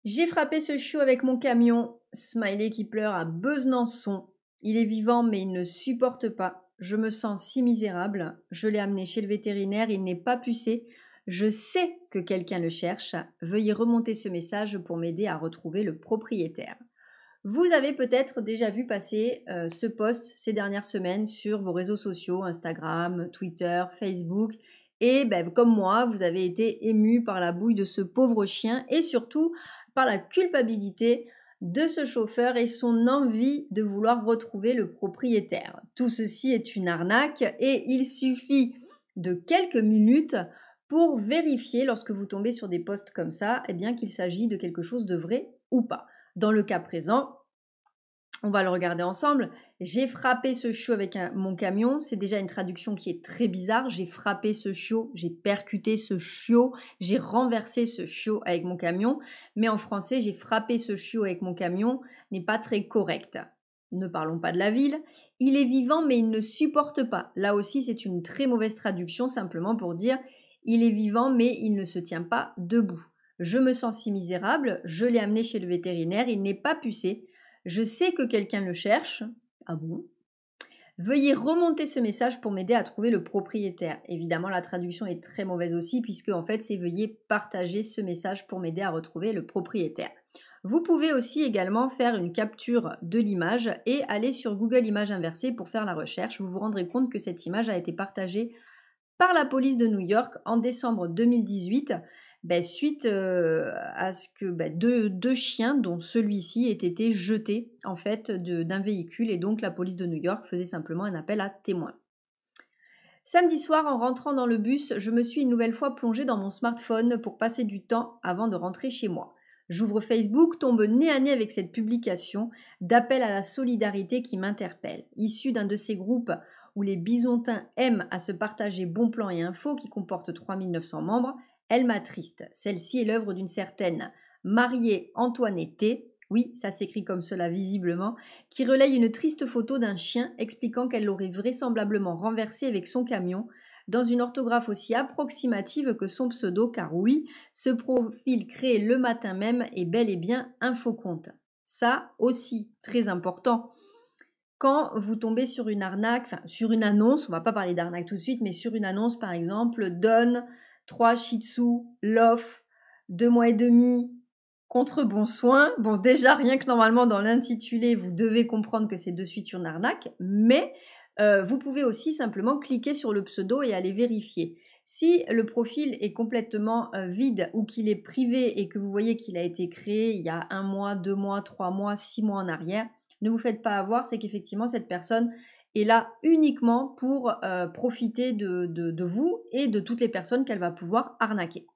J'ai frappé ce chiot avec mon camion. Smiley qui pleure à Besançon. Il est vivant mais il ne supporte pas. Je me sens si misérable. Je l'ai amené chez le vétérinaire, il n'est pas pucé. Je sais que quelqu'un le cherche. Veuillez remonter ce message pour m'aider à retrouver le propriétaire. Vous avez peut-être déjà vu passer ce post ces dernières semaines sur vos réseaux sociaux, Instagram, Twitter, Facebook. Et ben, comme moi, vous avez été ému par la bouille de ce pauvre chien et surtout par la culpabilité de ce chauffeur et son envie de vouloir retrouver le propriétaire. Tout ceci est une arnaque et il suffit de quelques minutes pour vérifier lorsque vous tombez sur des posts comme ça, eh bien qu'il s'agit de quelque chose de vrai ou pas. Dans le cas présent, on va le regarder ensemble. J'ai frappé ce chiot avec mon camion. C'est déjà une traduction qui est très bizarre. J'ai frappé ce chiot, j'ai percuté ce chiot, j'ai renversé ce chiot avec mon camion. Mais en français, j'ai frappé ce chiot avec mon camion n'est pas très correct. Ne parlons pas de la ville. Il est vivant mais il ne supporte pas. Là aussi, c'est une très mauvaise traduction simplement pour dire il est vivant mais il ne se tient pas debout. Je me sens si misérable, je l'ai amené chez le vétérinaire, il n'est pas pucé. Je sais que quelqu'un le cherche. Ah bon? Veuillez remonter ce message pour m'aider à trouver le propriétaire. Évidemment, la traduction est très mauvaise aussi, puisque en fait, c'est veuillez partager ce message pour m'aider à retrouver le propriétaire. Vous pouvez aussi également faire une capture de l'image et aller sur Google Images inversées pour faire la recherche. Vous vous rendrez compte que cette image a été partagée par la police de New York en décembre 2018 suite à ce que deux chiens, dont celui-ci, aient été jetés en fait d'un véhicule et donc la police de New York faisait simplement un appel à témoins. Samedi soir, en rentrant dans le bus, je me suis une nouvelle fois plongée dans mon smartphone pour passer du temps avant de rentrer chez moi. J'ouvre Facebook, tombe nez à nez avec cette publication d'appel à la solidarité qui m'interpelle, issue d'un de ces groupes où les bisontins aiment à se partager bons plans et infos qui comporte 3900 membres. Elle m'attriste. Celle-ci est l'œuvre d'une certaine Mariée Antoinette, oui, ça s'écrit comme cela visiblement, qui relaye une triste photo d'un chien expliquant qu'elle l'aurait vraisemblablement renversé avec son camion, dans une orthographe aussi approximative que son pseudo, car oui, ce profil créé le matin même est bel et bien un faux compte. Ça aussi, très important. Quand vous tombez sur une arnaque, enfin sur une annonce, on va pas parler d'arnaque tout de suite, mais sur une annonce par exemple, donne 3 shih tzu, l'offre, 2 mois et demi, contre bon soin. Bon, déjà, rien que normalement dans l'intitulé, vous devez comprendre que c'est de suite une arnaque, mais vous pouvez aussi simplement cliquer sur le pseudo et aller vérifier. Si le profil est complètement vide ou qu'il est privé et que vous voyez qu'il a été créé il y a 1 mois, 2 mois, 3 mois, 6 mois en arrière, ne vous faites pas avoir, c'est qu'effectivement cette personne est là uniquement pour profiter de vous et de toutes les personnes qu'elle va pouvoir arnaquer.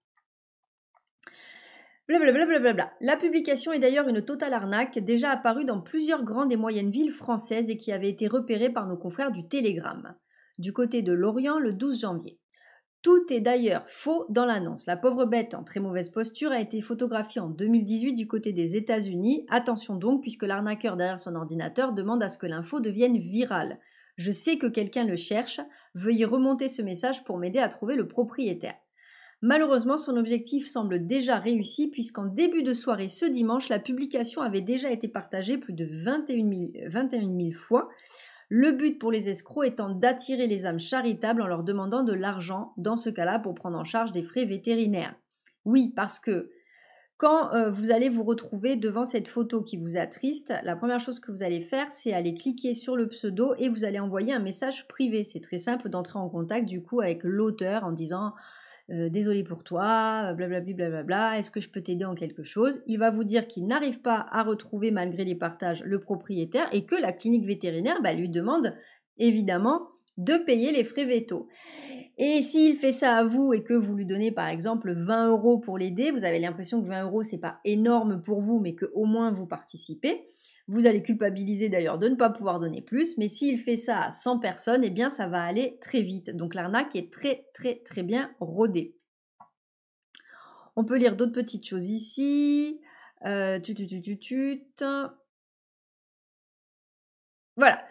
Blablabla. La publication est d'ailleurs une totale arnaque, déjà apparue dans plusieurs grandes et moyennes villes françaises et qui avait été repérée par nos confrères du Télégramme, du côté de Lorient le 12 janvier. Tout est d'ailleurs faux dans l'annonce. La pauvre bête en très mauvaise posture a été photographiée en 2018 du côté des États-Unis. Attention donc, puisque l'arnaqueur derrière son ordinateur demande à ce que l'info devienne virale. Je sais que quelqu'un le cherche. Veuillez remonter ce message pour m'aider à trouver le propriétaire. Malheureusement, son objectif semble déjà réussi puisqu'en début de soirée ce dimanche, la publication avait déjà été partagée plus de 21 000 fois. Le but pour les escrocs étant d'attirer les âmes charitables en leur demandant de l'argent, dans ce cas-là pour prendre en charge des frais vétérinaires. Oui, parce que quand vous allez vous retrouver devant cette photo qui vous attriste, la première chose que vous allez faire, c'est aller cliquer sur le pseudo et vous allez envoyer un message privé. C'est très simple d'entrer en contact du coup avec l'auteur en disant désolé pour toi, blablabla, blablabla, est-ce que je peux t'aider en quelque chose? Il va vous dire qu'il n'arrive pas à retrouver, malgré les partages, le propriétaire et que la clinique vétérinaire lui demande évidemment de payer les frais vétos. Et s'il fait ça à vous et que vous lui donnez par exemple 20 € pour l'aider, vous avez l'impression que 20 € c'est pas énorme pour vous, mais qu'au moins vous participez. Vous allez culpabiliser d'ailleurs de ne pas pouvoir donner plus, mais s'il fait ça à 100 personnes, eh bien ça va aller très vite. Donc l'arnaque est très très très bien rodée. On peut lire d'autres petites choses ici. Voilà.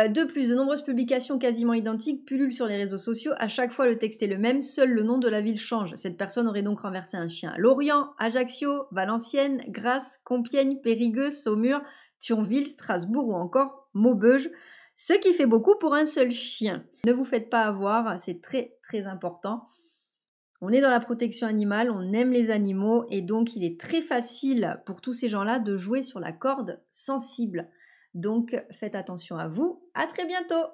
De plus, de nombreuses publications quasiment identiques pullulent sur les réseaux sociaux. À chaque fois, le texte est le même, seul le nom de la ville change. Cette personne aurait donc renversé un chien à Lorient, Ajaccio, Valenciennes, Grasse, Compiègne, Périgueux, Saumur, Thionville, Strasbourg ou encore Maubeuge. Ce qui fait beaucoup pour un seul chien. Ne vous faites pas avoir, c'est très très important. On est dans la protection animale, on aime les animaux et donc il est très facile pour tous ces gens-là de jouer sur la corde sensible. Donc faites attention à vous. À très bientôt!